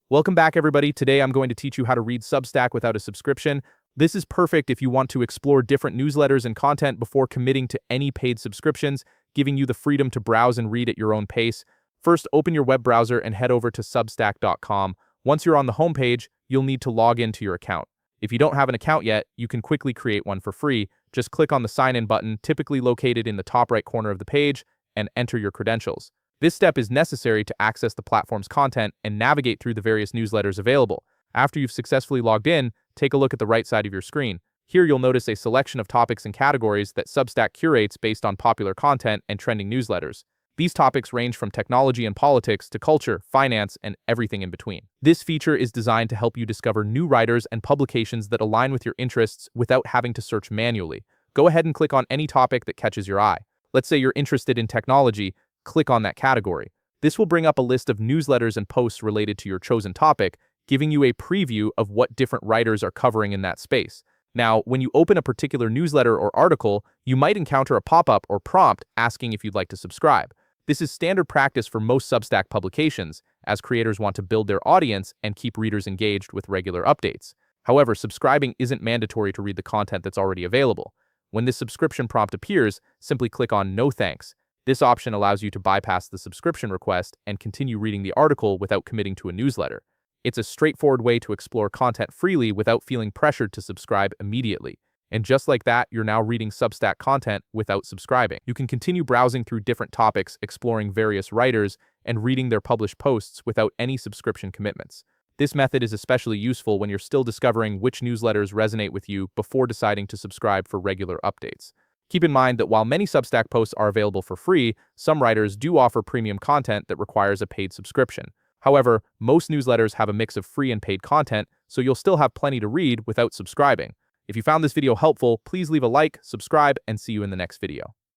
Welcome back, everybody. Today I'm going to teach you how to read Substack without a subscription. This is perfect if you want to explore different newsletters and content before committing to any paid subscriptions, giving you the freedom to browse and read at your own pace. First, open your web browser and head over to substack.com. Once you're on the homepage, you'll need to log into your account. If you don't have an account yet, you can quickly create one for free. Just click on the sign in button, typically located in the top right corner of the page, and enter your credentials. This step is necessary to access the platform's content and navigate through the various newsletters available. After you've successfully logged in, take a look at the right side of your screen. Here you'll notice a selection of topics and categories that Substack curates based on popular content and trending newsletters. These topics range from technology and politics to culture, finance, and everything in between. This feature is designed to help you discover new writers and publications that align with your interests without having to search manually. Go ahead and click on any topic that catches your eye. Let's say you're interested in technology. Click on that category. This will bring up a list of newsletters and posts related to your chosen topic, giving you a preview of what different writers are covering in that space. Now, when you open a particular newsletter or article, you might encounter a pop-up or prompt asking if you'd like to subscribe. This is standard practice for most Substack publications, as creators want to build their audience and keep readers engaged with regular updates. However, subscribing isn't mandatory to read the content that's already available. When this subscription prompt appears, simply click on No Thanks. This option allows you to bypass the subscription request and continue reading the article without committing to a newsletter. It's a straightforward way to explore content freely without feeling pressured to subscribe immediately. And just like that, you're now reading Substack content without subscribing. You can continue browsing through different topics, exploring various writers, and reading their published posts without any subscription commitments. This method is especially useful when you're still discovering which newsletters resonate with you before deciding to subscribe for regular updates. Keep in mind that while many Substack posts are available for free, some writers do offer premium content that requires a paid subscription. However, most newsletters have a mix of free and paid content, so you'll still have plenty to read without subscribing. If you found this video helpful, please leave a like, subscribe, and see you in the next video.